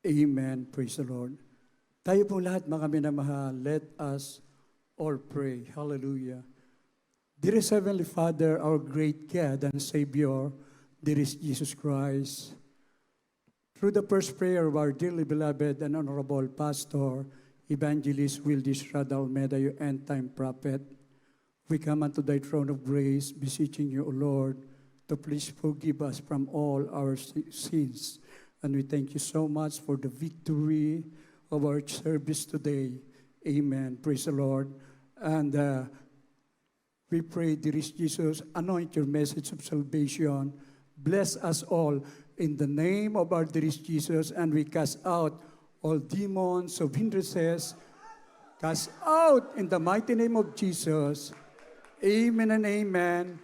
Amen. Praise the Lord. Tayo po lahat mga minamahal, let us all pray. Hallelujah. Dearest Heavenly Father, our great God and Savior, dearest Jesus Christ, through the first prayer of our dearly beloved and honorable pastor, Evangelist Wildis Radalmeda, your end-time prophet, we come unto thy throne of grace, beseeching you, O Lord, to please forgive us from all our sins. And we thank you so much for the victory of our service today. Amen. Praise the Lord. And we pray, dearest Jesus, anoint your message of salvation. Bless us all in the name of our dearest Jesus. And we cast out all demons of hindrances. Cast out in the mighty name of Jesus. Amen and amen.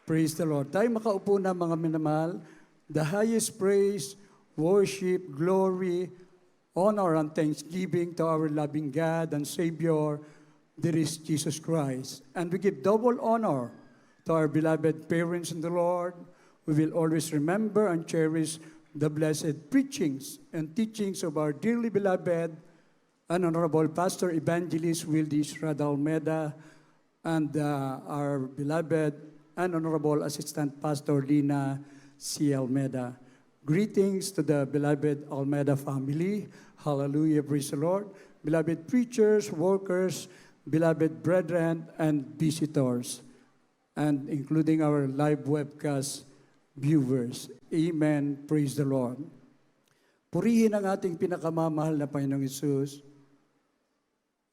Praise the Lord. Tayo makaupo na mga minamahal. The highest praise, worship, glory, honor, and thanksgiving to our loving God and Savior, there is Jesus Christ. And we give double honor to our beloved parents in the Lord. We will always remember and cherish the blessed preachings and teachings of our dearly beloved and honorable Pastor Evangelist Wildis Radalmeda and our beloved and honorable Assistant Pastor Lina C. Almeda. Greetings to the beloved Almeda family. Hallelujah, praise the Lord. Beloved preachers, workers, beloved brethren, and visitors, and including our live webcast viewers. Amen, praise the Lord. Purihin ang ating pinakamamahal na Panginoong Hesus.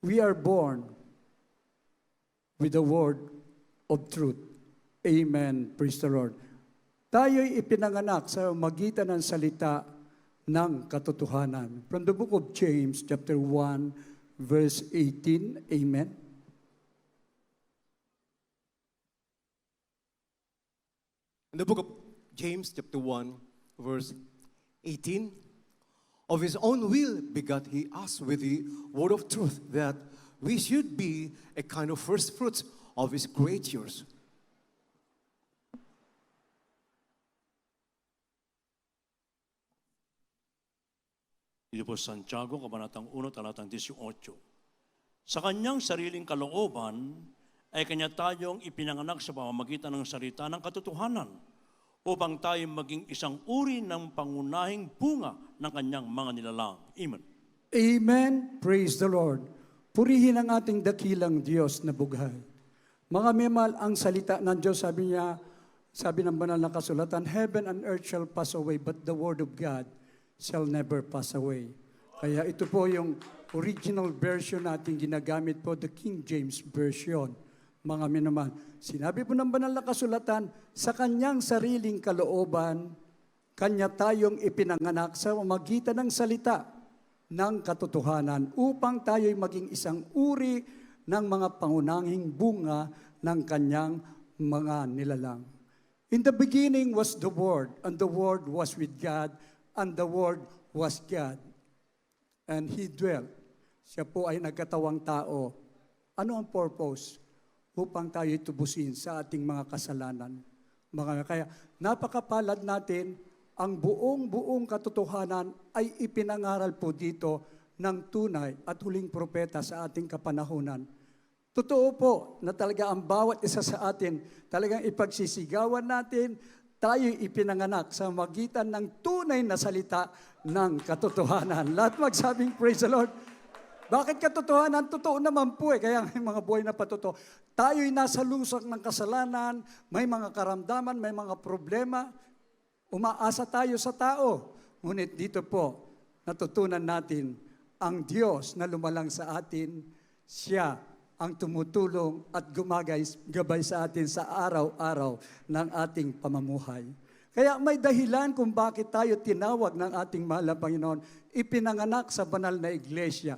We are born with the word of truth. Amen, praise the Lord. Tayo'y ipinanganak sa magitan ng salita ng katotohanan. From the book of James, chapter 1, verse 18. Amen. In the book of James, chapter 1, verse 18, of his own will begot he us with the word of truth, that we should be a kind of first fruits of his creatures. Ito po Santiago, Kabanatang 1, Talatang 18. Sa kanyang sariling kalooban, ay kanya tayong ipinanganak sa pamamagitan ng salita ng katotohanan upang tayo maging isang uri ng pangunahing bunga ng kanyang mga nilalang. Amen. Amen. Praise the Lord. Purihin ang ating dakilang Diyos na bughay. Mga memal, ang salita ng Diyos, sabi niya, sabi ng banal na kasulatan, heaven and earth shall pass away, but the word of God shall never pass away. Kaya ito po yung original version natin ginagamit po, the King James Version. Mga minamahal, sinabi po ng banal na kasulatan, sa kanyang sariling kalooban, kanya tayong ipinanganak sa magitan ng salita ng katotohanan upang tayo'y maging isang uri ng mga pangunahing bunga ng kanyang mga nilalang. In the beginning was the Word, and the Word was with God, and the Word was God. And He dwelt. Siya po ay nagkatawang tao. Ano ang purpose? Upang tayo tubusin sa ating mga kasalanan. Kaya napakapalad natin, ang buong katotohanan ay ipinangaral po dito ng tunay at huling propeta sa ating kapanahunan. Totoo po na talaga ang bawat isa sa atin, talagang ipagsisigawan natin, tayo'y ipinanganak sa magitan ng tunay na salita ng katotohanan. Lahat magsabing, praise the Lord. Bakit katotohanan? Totoo naman po kaya may mga buhay na patotoo. Tayo'y nasa lusak ng kasalanan, may mga karamdaman, may mga problema. Umaasa tayo sa tao. Ngunit dito po, natutunan natin ang Diyos na lumalang sa atin, siya ang tumutulong at gumagabay sa atin sa araw-araw ng ating pamumuhay. Kaya may dahilan kung bakit tayo tinawag ng ating mahal na Panginoon, ipinanganak sa banal na iglesia.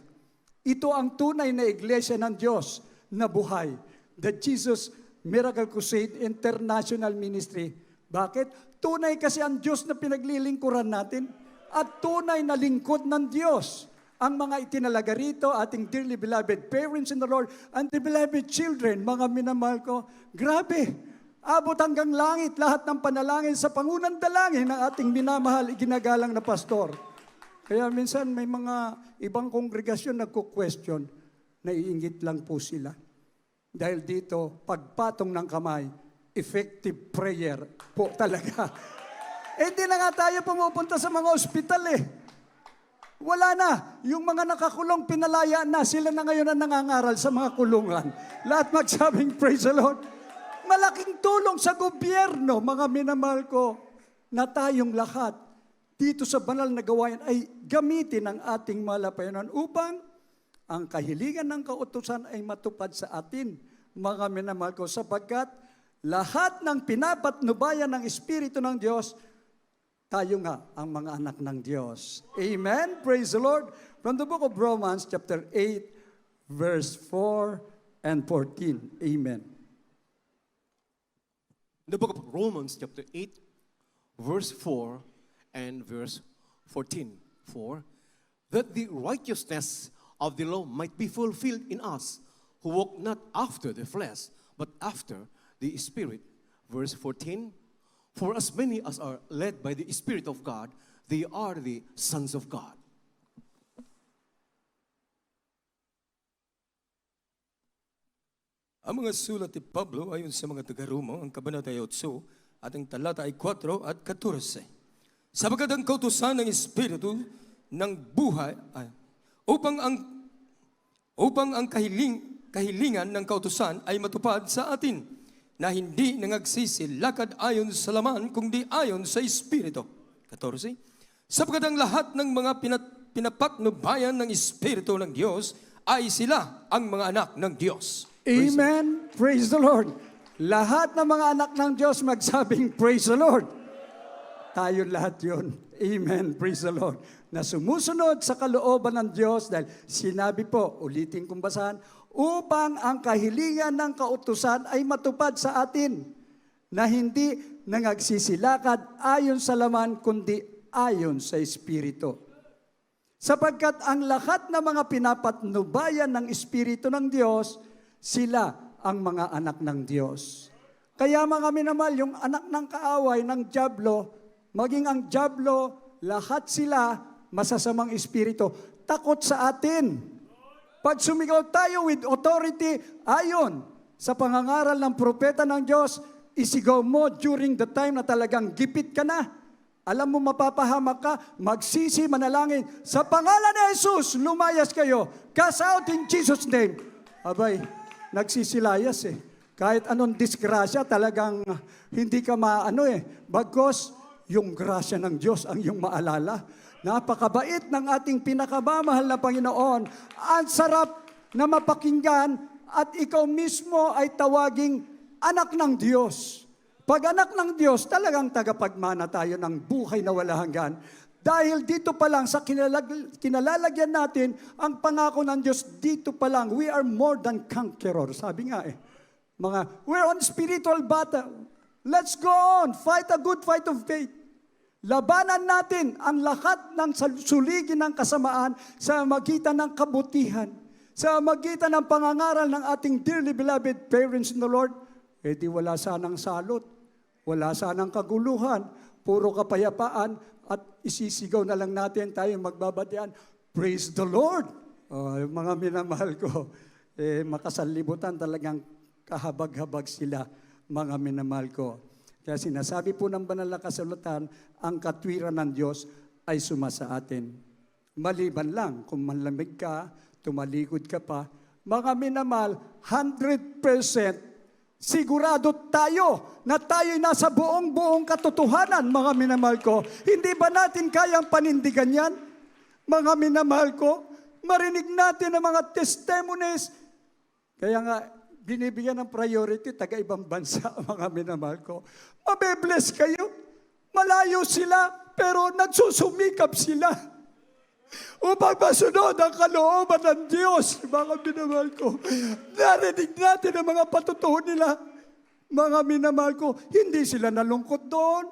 Ito ang tunay na iglesia ng Diyos na buhay. The Jesus Miracle Crusade International Ministry. Bakit? Tunay kasi ang Diyos na pinaglilingkuran natin at tunay na lingkod ng Diyos. Ang mga itinalaga rito, ating dearly beloved parents in the Lord and the beloved children, mga minamahal ko, grabe, abot hanggang langit, lahat ng panalangin sa pangunang dalangin ng ating minamahal, iginagalang na pastor. Kaya minsan may mga ibang kongregasyon nagko-question, naiingit lang po sila. Dahil dito, pagpatong ng kamay, effective prayer po talaga. Hindi na nga tayo pumupunta sa mga ospital eh. Wala na. Yung mga nakakulong, pinalaya na. Sila na ngayon ang nangangaral sa mga kulungan. Lahat magsabing, praise the Lord. Malaking tulong sa gobyerno, mga minamahal ko, na tayong lahat dito sa banal na gawain ay gamitin ang ating malapayanan upang ang kahilingan ng kautusan ay matupad sa atin, mga minamahal ko, sapagkat lahat ng pinapatnubayan ng Espiritu ng Diyos, tayo nga ang mga anak ng Diyos. Amen? Praise the Lord. From the book of Romans, chapter 8, verse 4 and 14. Amen. In the book of Romans, chapter 8, verse 4 and verse 14. For that the righteousness of the law might be fulfilled in us, who walk not after the flesh, but after the Spirit. Verse 14, for as many as are led by the Spirit of God, they are the sons of God. Ang mga sulat ni Pablo ayon sa mga taga-Roma, ang kabanata 8 at ang talata ay 4 at 14. Sapagkat ang kautusan ng Espiritu ng buhay upang ang kahilingan ng kautusan ay matupad sa atin, na hindi nangagsisilakad ayon sa laman, kundi ayon sa Espiritu. 14. Sapagkat ang lahat ng mga pinapatnubayan ng Espiritu ng Diyos ay sila ang mga anak ng Diyos. Amen. Praise the Lord. Lahat ng mga anak ng Diyos magsabing, praise the Lord. Tayo lahat yun. Amen. Praise the Lord. Na sumusunod sa kalooban ng Diyos dahil sinabi po, ulitin kong basahan, upang ang kahilingan ng kautusan ay matupad sa atin, na hindi nangagsisilakad ayon sa laman, kundi ayon sa Espiritu. Sapagkat ang lahat ng mga pinapatnubayan ng Espiritu ng Diyos, sila ang mga anak ng Diyos. Kaya mga minamahal, yung anak ng kaaway ng dyablo, maging ang dyablo, lahat sila masasamang espiritu, takot sa atin. Pag sumigaw tayo with authority, ayon sa pangangaral ng propeta ng Diyos, isigaw mo during the time na talagang gipit ka na. Alam mo mapapahamak ka, magsisi, manalangin. Sa pangalan ni Jesus, lumayas kayo. Cast out in Jesus' name. Abay, nagsisilayas eh. Kahit anong disgrasya, talagang hindi ka bagkos, yung grasya ng Diyos ang iyong maalala. Napakabait ng ating pinakamamahal na Panginoon. Ang sarap na mapakinggan at ikaw mismo ay tawaging anak ng Diyos. Pag anak ng Diyos, talagang tagapagmana tayo ng buhay na wala hanggan. Dahil dito pa lang sa kinalalagyan natin ang pangako ng Diyos, dito pa lang, we are more than conqueror. Sabi nga we're on spiritual battle. Let's go on, fight a good fight of faith. Labanan natin ang lahat ng suligin ng kasamaan sa magitan ng kabutihan, sa magitan ng pangangaral ng ating dearly beloved parents in the Lord. Di wala sanang salot, wala sanang kaguluhan, puro kapayapaan, at isisigaw na lang natin tayo magbabatian, praise the Lord. Mga minamahal ko, makasanlibutan talagang kahabag-habag sila, mga minamahal ko. Kaya sinasabi po ng banal na kasulatan, ang katwiran ng Diyos ay sumasa atin. Maliban lang kung manlamig ka, tumalikod ka pa, mga minamahal, 100% sigurado tayo na tayo'y nasa buong katotohanan, mga minamahal ko. Hindi ba natin kayang panindigan yan? Mga minamahal ko, marinig natin ang mga testimonies. Kaya nga, binibigyan ng priority, taga-ibang bansa, mga minamahal ko. Mabe-bless kayo. Malayo sila, pero nagsusumikap sila. Upang masunod ang kalooban ng Diyos, mga minamahal ko. Narinig natin ang mga patutuho nila. Mga minamahal ko, hindi sila nalungkot doon.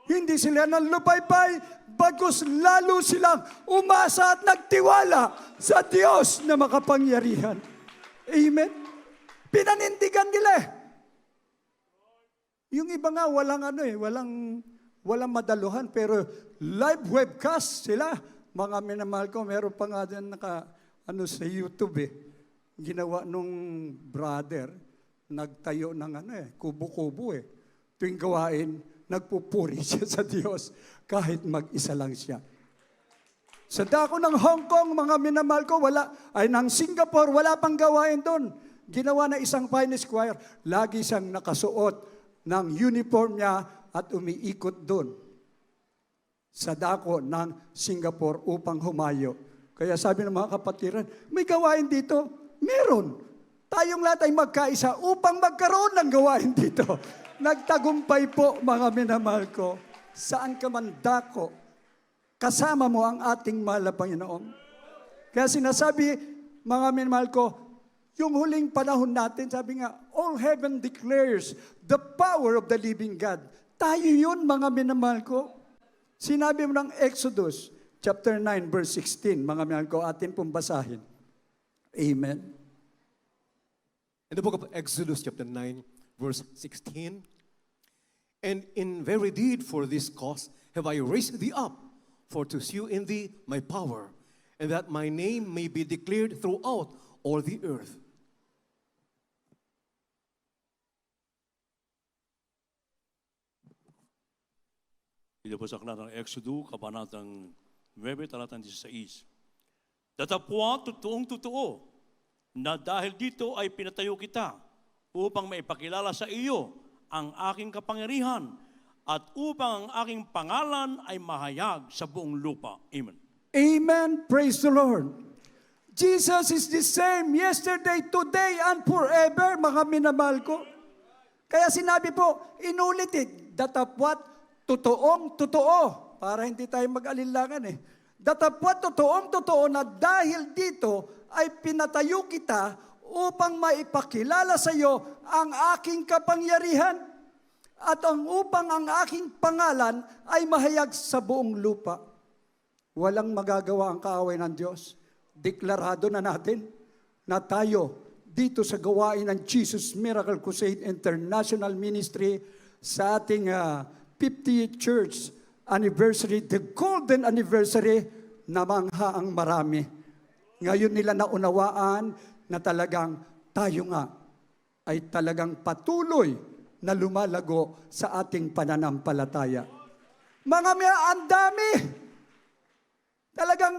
Hindi sila nalupaypay. Bagkus lalo silang umasa at nagtiwala sa Diyos na makapangyarihan. Amen. Pinanindigan nila. Yung iba nga walang walang madaluhan, pero live webcast sila. Mga minamahal ko, meron pa nga din sa YouTube ginawa nung brother, nagtayo ng kubo-kubo Tuwing gawain, nagpupuri siya sa Diyos kahit mag-isa lang siya. Sa dako ng Hong Kong, mga minamahal ko, ng Singapore, wala pang gawain doon. Ginawa na isang finest choir. Lagi siyang nakasuot ng uniform niya at umiikot doon sa dako ng Singapore upang humayo. Kaya sabi ng mga kapatiran, may gawain dito? Meron. Tayong lahat ay magkaisa upang magkaroon ng gawain dito. Nagtagumpay po, mga minamahal ko. Saan ka man dako, kasama mo ang ating mahal na Panginoon. Kaya sinasabi, mga minamahal ko, yung huling panahon natin, sabi nga, all heaven declares the power of the living God. Tayo yun, mga minamahal ko. Sinabi mo ng Exodus, chapter 9, verse 16, mga minamahal ko, atin pong basahin. Amen. In the book of Exodus, chapter 9, verse 16, and in very deed for this cause have I raised thee up, for to shew in thee my power, and that my name may be declared throughout all the earth. Ito po sa aklat ng Exodus, kabanatang 9, talatang 16. Datapwa, totoong totoo, na dahil dito ay pinatayo kita upang maipakilala sa iyo ang aking kapangyarihan at upang ang aking pangalan ay mahayag sa buong lupa. Amen. Amen. Praise the Lord. Jesus is the same yesterday, today, and forever, mga minamahal ko. Kaya sinabi po, inulit datapwat, totoong totoo. Para hindi tayo mag-alinlangan Datapwat, totoong totoo na dahil dito ay pinatayo kita upang maipakilala sa iyo ang aking kapangyarihan at upang ang aking pangalan ay mahayag sa buong lupa. Walang magagawa ang kaaway ng Diyos. Deklarado na natin na tayo dito sa gawain ng Jesus Miracle Crusade International Ministry sa ating 50th Church Anniversary, the Golden Anniversary, namangha ang marami. Ngayon nila naunawaan na talagang tayo nga ay talagang patuloy na lumalago sa ating pananampalataya. Mga ang dami. Talagang,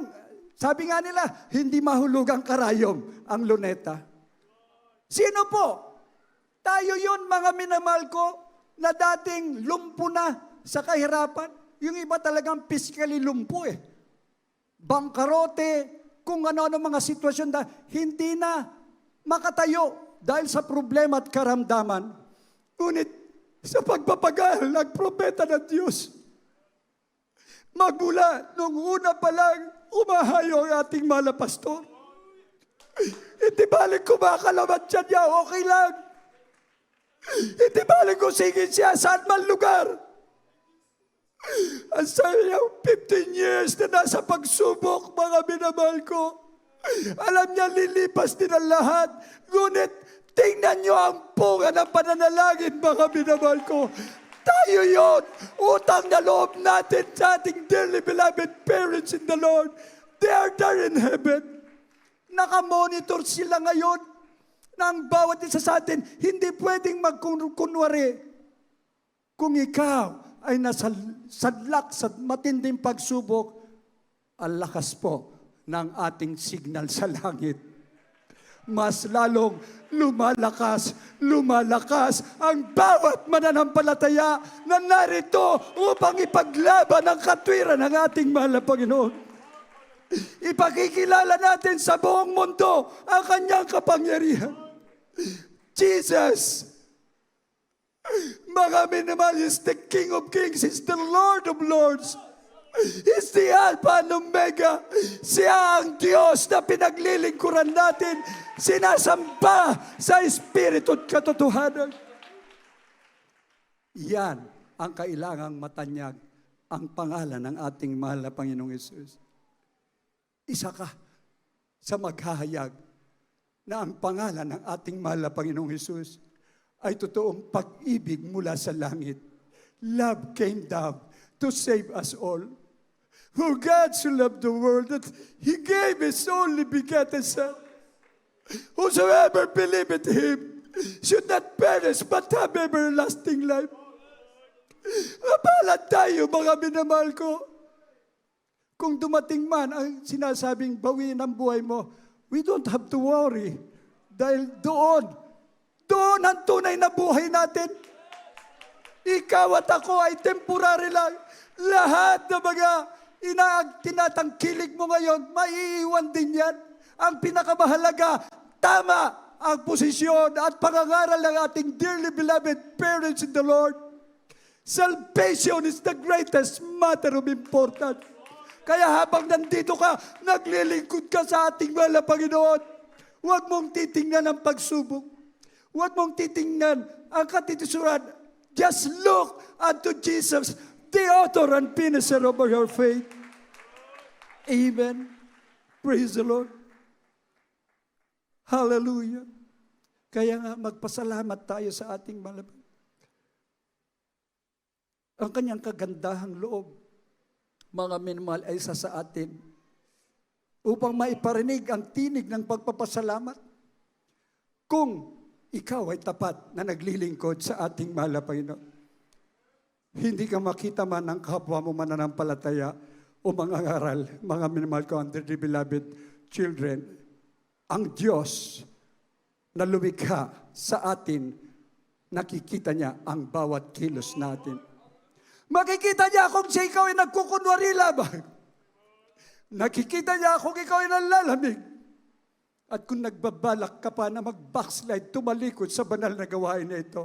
sabi nga nila, hindi mahulugang karayom ang luneta. Sino po? Tayo yun, mga minamahal ko, na dating lumpo na sa kahirapan. Yung iba talagang physically lumpo Bangkarote, kung ano-ano mga sitwasyon na hindi na makatayo dahil sa problema at karamdaman. Ngunit sa pagpapagal ng propeta ng Diyos, magmula nung una pa lang, umahayo ang ating mahal na pastor. Hindi balik kumakalamat siya niya, okay lang. Hindi balik kusingin siya saan man lugar. Ang sabi niya, 15 years na nasa pagsubok, mga minamahal ko. Alam niya, lilipas din ang lahat. Ngunit, tingnan niyo ang bunga ng pananalangin, mga minamahal ko. Tayo yun. Utang na loob natin sa ating dearly beloved parents in the Lord. They are there in heaven. Nakamonitor sila ngayon na ang bawat isa sa atin, hindi pwedeng magkunwari. Kung ikaw ay nasa sadlak sa matinding pagsubok, ang lakas po ng ating signal sa langit. Mas lalong lumalakas ang bawat mananampalataya na narito upang ipaglaban ang katwiran ng ating mahal na Panginoon. Ipakikilala natin sa buong mundo ang kanyang kapangyarihan. Jesus, mga minamahal, is the King of Kings, is the Lord of Lords. Is the Alpha and Omega. Siya ang Diyos na pinaglilingkuran natin, sinasamba sa Espiritu at katotohanan. Yan ang kailangang matanyag ang pangalan ng ating mahal na Panginoong Hesus. Isa ka sa maghahayag na ang pangalan ng ating mahal na Panginoong Hesus ay totoong pag-ibig mula sa langit. Love came down to save us all. For God so loved the world that He gave His only begotten Son. Whosoever believeth Him should not perish but have everlasting life. Mapalad tayo, mga minamahal ko. Kung dumating man ang sinasabing bawiin ang buhay mo, we don't have to worry. Dahil doon ang tunay na buhay natin. Ikaw at ako ay temporary lang. Lahat ng mga tinatangkilik mo ngayon, maiiwan din yan. Ang pinakamahalaga, tama ang posisyon at pangangaral ng ating dearly beloved parents in the Lord. Salvation is the greatest matter of importance. Kaya habang nandito ka, naglilingkod ka sa ating mahal na Panginoon, huwag mong titingnan ang pagsubok. Huwag mong titingnan ang katitisuran. Just look unto Jesus, the author and finisher of your faith. Amen. Praise the Lord. Hallelujah. Kaya nga magpasalamat tayo sa ating malapit. Ang kanyang kagandahang loob, mga minamahal, ay isa sa atin upang maiparinig ang tinig ng pagpapasalamat. Kung ikaw ay tapat na naglilingkod sa ating mahal na Panginoon, hindi ka makita man ng kapwa mo mananampalataya o mangangaral, mga minamahal ko, under the beloved children, ang Diyos na lumikha sa atin, nakikita niya ang bawat kilos natin. Makikita niya kung siya ikaw ay nagkukunwari lamang. Nakikita niya kung ikaw ay nalalamig. At kung nagbabalak ka pa na mag-backslide, tumalikod sa banal na gawain na ito.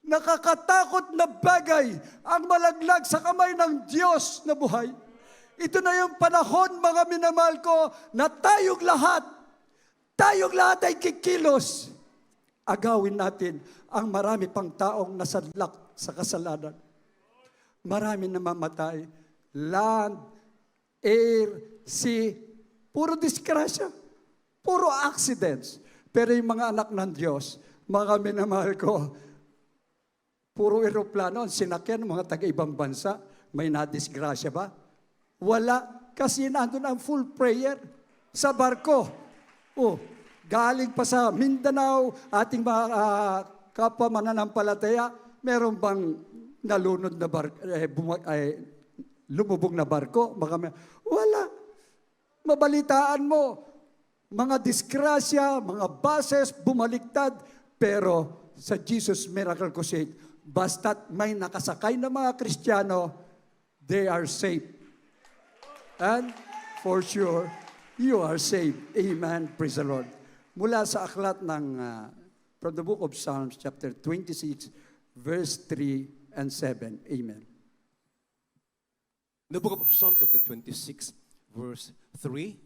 Nakakatakot na bagay ang malaglag sa kamay ng Diyos na buhay. Ito na yung panahon, mga minamahal ko, na tayong lahat ay kikilos. Agawin natin ang marami pang taong nasadlak sa kasalanan. Marami na mamatay. Land, air, sea, puro disgrasya, puro accidents. Pero yung mga anak ng Diyos, mga minamahal ko, puro eroplano ang sinakyan ng mga taga-ibang bansa. May nadisgrasya ba? Wala. Kasi nandun ang full prayer sa barko. Galing pa sa Mindanao, ating mga kapwa mananampalataya, meron bang nalunod na barko, lumubog na barko? Wala. Mabalitaan mo, mga disgrasya, mga buses, bumaliktad, pero sa Jesus Miracle Crusade, basta't may nakasakay na mga Kristiyano, they are safe. And for sure, you are saved. Amen. Praise the Lord. Mula sa aklat ng from the book of Psalms, chapter 26, verse 3 and 7. Amen. In the book of Psalm chapter 26, verse 3,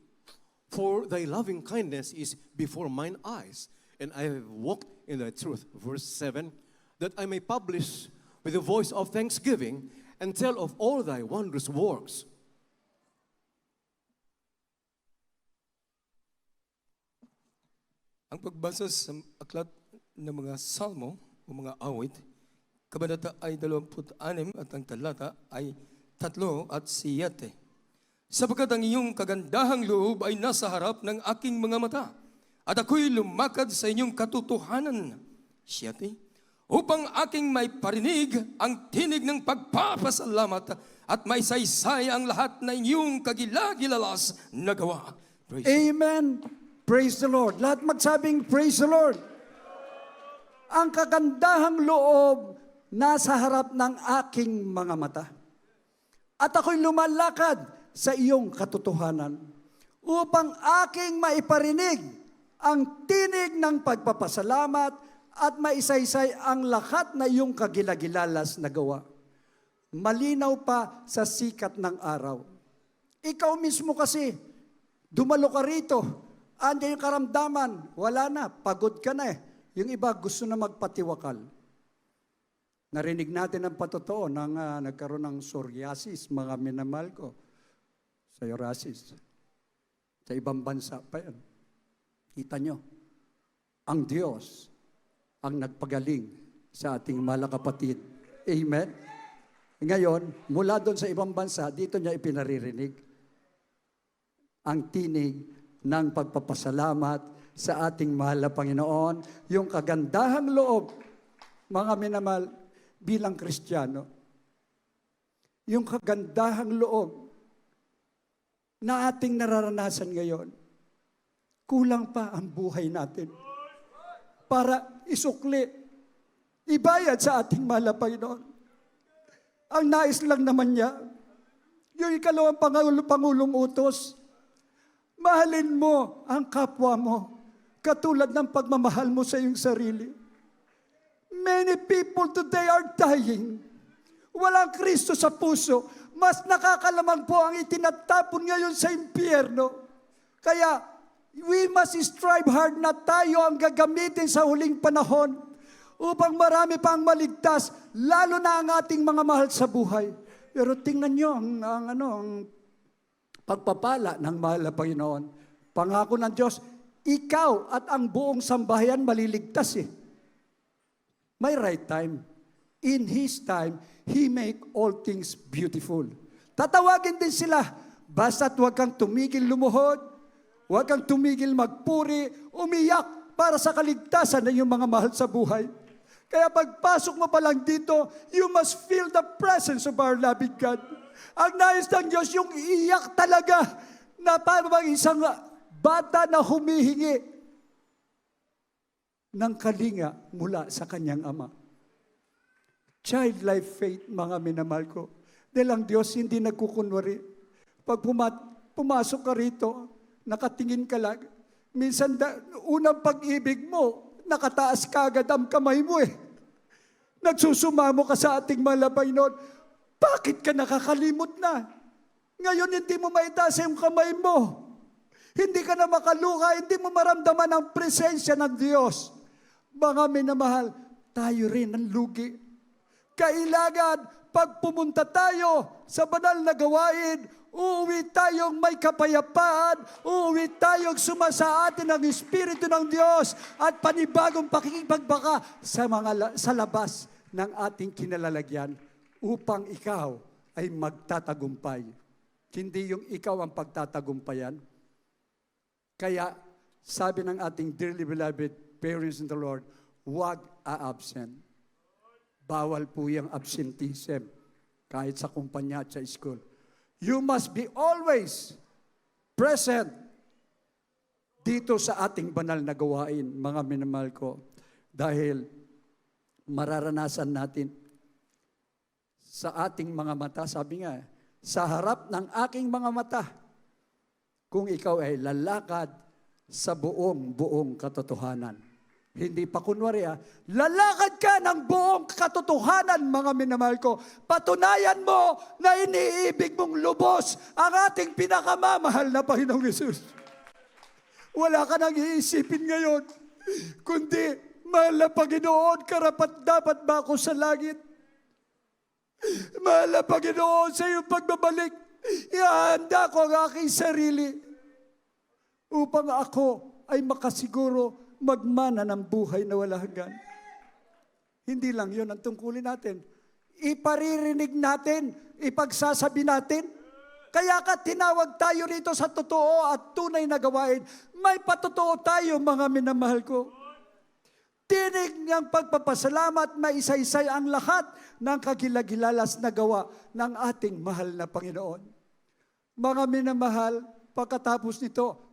for thy loving kindness is before mine eyes, and I have walked in thy truth. Verse 7, that I may publish with the voice of thanksgiving and tell of all thy wondrous works. Ang pagbasa sa aklat ng mga salmo o mga awit, kabanata ay 26 at ang talata ay 3 at 7. Sapagkat ang iyong kagandahang loob ay nasa harap ng aking mga mata, at ako'y lumakad sa inyong katotohanan. 7. Upang aking may parinig ang tinig ng pagpapasalamat at maisaysay ang lahat na inyong kagilagilalas na gawa. Praise Amen. Praise the Lord. Lahat magsabing, praise the Lord. Ang kagandahang loob nasa harap ng aking mga mata. At ako'y lumalakad sa iyong katotohanan upang aking maiparinig ang tinig ng pagpapasalamat at maisaysay ang lahat na iyong kagilagilalas na gawa. Malinaw pa sa sikat ng araw. Ikaw mismo kasi, dumalo ka rito, andiyan yung karamdaman, wala na, pagod ka na eh. Yung iba gusto na magpatiwakal. Narinig natin ang patotoo nang nagkaroon ng psoriasis, mga minamahal ko, psoriasis. Sa ibang bansa pa yan. Kita nyo, ang Diyos ang nagpagaling sa ating mahal na kapatid. Amen? Ngayon, mula doon sa ibang bansa, dito niya ipinaririnig ang tinig ng pagpapasalamat sa ating mahal na Panginoon, yung kagandahang loob, mga minamahal, bilang Kristiyano, yung kagandahang loob na ating nararanasan ngayon, kulang pa ang buhay natin para isukli, ibayad sa ating mahal na Panginoon. Ang nais lang naman niya, yung ikalawang Pangulong utos, mahalin mo ang kapwa mo, katulad ng pagmamahal mo sa iyong sarili. Many people today are dying. Walang Kristo sa puso. Mas nakakalamang po ang itinatapon ngayon sa impyerno. Kaya, we must strive hard na tayo ang gagamitin sa huling panahon upang marami pang maligtas, lalo na ang ating mga mahal sa buhay. Pero tingnan nyo ang pagpapala ng mahal na Panginoon. Pangako ng Diyos, ikaw at ang buong sambahayan maliligtas eh. May right time. In His time, He make all things beautiful. Tatawagin din sila, basta't huwag kang tumigil lumuhod, huwag kang tumigil magpuri, umiyak para sa kaligtasan ng iyong mga mahal sa buhay. Kaya pagpasok mo pa lang dito, you must feel the presence of our loving God. Ang nais ng Diyos, yung iyak talaga na parang isang bata na humihingi ng kalinga mula sa kanyang ama. Child-like faith, mga minamahal ko. Dahil ang Diyos hindi nagkukunwari. Pag pumasok ka rito, nakatingin ka lang, minsan unang pag-ibig mo, nakataas ka agad ang kamay mo eh. Nagsusumamo ka sa ating mahal na Panginoon. Bakit ka nakakalimot na? Ngayon hindi mo maitaas yung kamay mo. Hindi ka na makaluha, hindi mo maramdaman ang presensya ng Diyos. Mga minamahal, tayo rin ang lugi. Kailangan, pag pumunta tayo sa banal na gawain, uuwi tayong may kapayapaan, uuwi tayong sumasa atin ang Espiritu ng Diyos at panibagong pakikipagbaka sa labas ng ating kinalalagyan upang ikaw ay magtatagumpay. Hindi yung ikaw ang pagtatagumpayan. Kaya sabi ng ating dearly beloved parents in the Lord, huwag a-absent. Bawal po yung absenteeism kahit sa kumpanya at sa school. You must be always present dito sa ating banal na gawain, mga minamahal ko. Dahil mararanasan natin sa ating mga mata, sabi nga, sa harap ng aking mga mata, kung ikaw ay lalakad sa buong katotohanan. Hindi pa kunwari lalakad ka ng buong katotohanan, mga minamahal ko. Patunayan mo na iniibig mong lubos ang ating pinakamamahal na Panginoong Hesus. Wala ka nang iisipin ngayon, kundi, mahal na Panginoon, karapat-dapat ba ako sa langit? Mahal na Panginoon, sa iyong pagbabalik, ihahanda ko ang aking sarili upang ako ay makasiguro magmana ng buhay na wala hanggan. Hindi lang yun ang tungkulin natin. Iparirinig natin, ipagsasabi natin. Kaya ka tinawag tayo rito sa totoo at tunay na gawain. May patotoo tayo, mga minamahal ko. Tinig niyang pagpapasalamat, maisa-isay ang lahat ng kagilagilalas na gawa ng ating mahal na Panginoon. Mga minamahal, pagkatapos nito,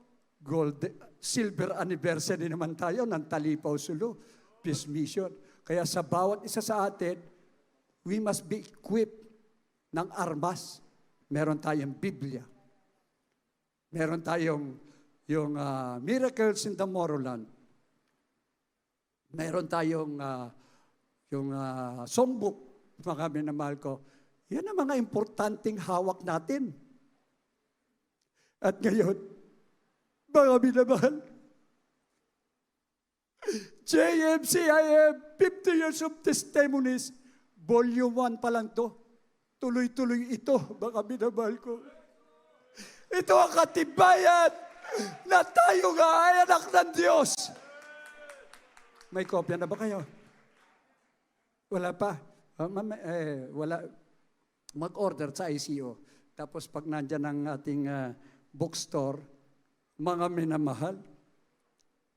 silver anniversary naman tayo ng Talipaw Sulu Peace Mission. Kaya sa bawat isa sa atin, we must be equipped ng armas. Meron tayong Biblia. Meron tayong yung Miracles in the Moroland. Meron tayong yung songbook, mga minamahal ko. Yan ang mga importanteng hawak natin. At ngayon, mga minamahal, JMCIM, 50 years of testimonies, volume 1 pa lang to. Tuloy-tuloy ito, mga minamahal ko. Ito ang katibayan na tayo nga ay anak ng Diyos. May kopya na ba kayo? Wala pa. Wala. mag-order sa ICO. Tapos pag nandyan ang ating bookstore, mga minamahal,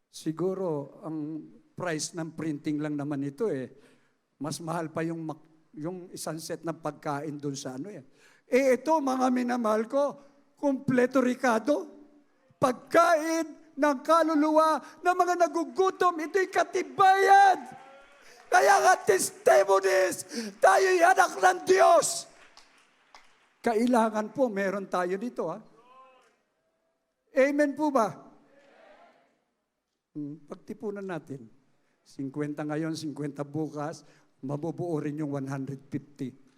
siguro ang price ng printing lang naman ito mas mahal pa yung isang set ng pagkain doon sa ano ito mga minamahal ko, kumpleto Ricardo, pagkain ng kaluluwa ng mga nagugutom, ito'y katibayan. Kaya nga testimonies, tayo'y anak ng Diyos. Kailangan po, meron tayo dito. Amen po ba? Pagtipunan natin. 50 ngayon, 50 bukas, mabubuo rin yung 150.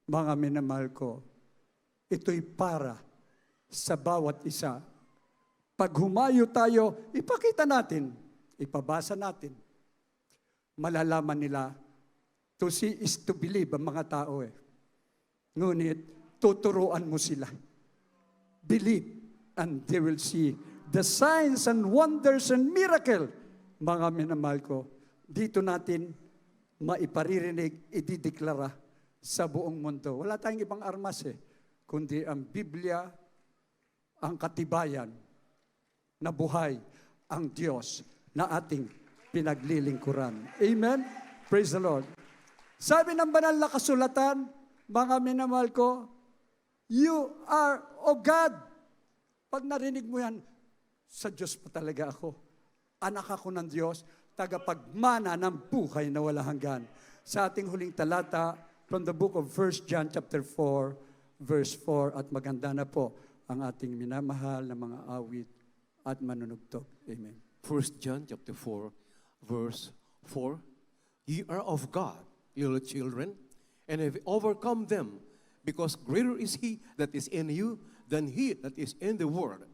Mga minamahal ko, ito'y para sa bawat isa. Pag humayo tayo, ipakita natin, ipabasa natin. Malalaman nila, to see is to believe ang mga tao Ngunit, tuturuan mo sila. Believe, and they will see the signs and wonders and miracle. Mga minamahal ko, dito natin maiparirinig, idideklara sa buong mundo. Wala tayong ibang armas kundi ang Biblia, ang katibayan na buhay ang Diyos na ating pinaglilingkuran. Amen? Praise the Lord. Sabi ng banal na kasulatan, mga minamahal ko, you are of God. Pag narinig mo yan, sa Diyos pa talaga ako. Anak ako ng Diyos, tagapagmana ng buhay na wala hanggan. Sa ating huling talata, from the book of 1 John chapter 4, verse 4, at maganda na po ang ating minamahal na mga awit at manunugtog. Amen. 1 John chapter 4, verse 4. Ye are of God, little children, and have overcome them, because greater is He that is in you than he that is in the world.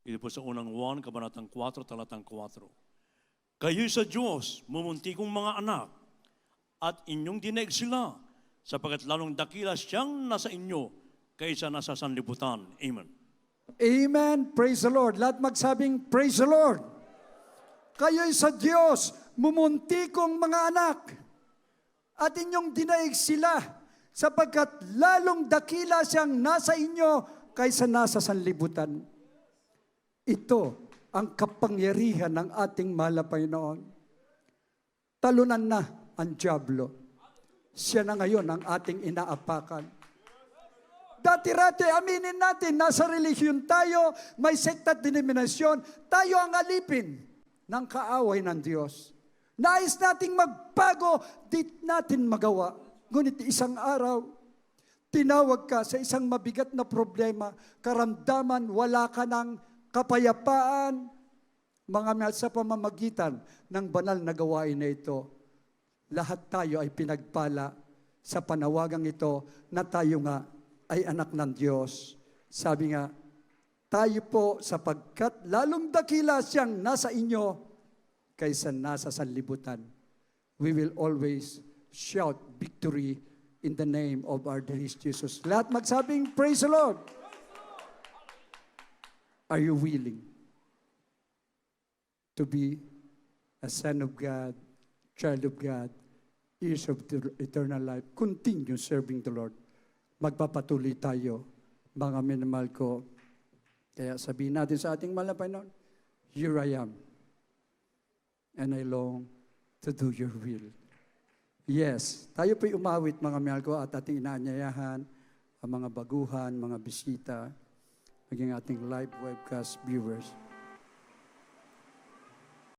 Ito po sa unang 1, kabanatang 4, talatang 4. Kayo'y sa Diyos, mumuntikong mga anak, at inyong dinaig sila, sapagkat lalong dakila siyang nasa inyo, kaysa nasa sanlibutan. Amen. Amen. Praise the Lord. Lahat magsabing, praise the Lord. Kayo'y sa Diyos, mumuntikong mga anak, at inyong dinaig sila, sapagkat lalong dakila siyang nasa inyo, kaysa nasa sanlibutan. Ito ang kapangyarihan ng ating mahal na Panginoon. Talunan na ang dyablo. Siya na ngayon ang ating inaapakan. Dati-rati, aminin natin, nasa relihiyon tayo, may sekta at denominasyon, tayo ang alipin ng kaaway ng Diyos. Nais nating magbago, di natin magawa. Ngunit isang araw, tinawag ka sa isang mabigat na problema, karamdaman, wala ka ng kapayapaan, mga mahal, sa pamamagitan ng banal na gawain na ito. Lahat tayo ay pinagpala sa panawagang ito na tayo nga ay anak ng Diyos. Sabi nga, tayo po sapagkat lalong dakila siyang nasa inyo kaysa nasa sanlibutan. We will always shout victory in the name of our dear Jesus. Lahat magsabing, praise the Lord. Are you willing to be a son of God, child of God, heirs of the eternal life? Continue serving the Lord. Magpapatuloy tayo, mga minamahal ko. Kaya sabihin natin sa ating mahal na Panginoon, here I am, and I long to do your will. Yes, tayo po'y umawit, mga minamahal ko, at ating inaanyayahan ang mga baguhan, mga bisita, maging ating live webcast viewers.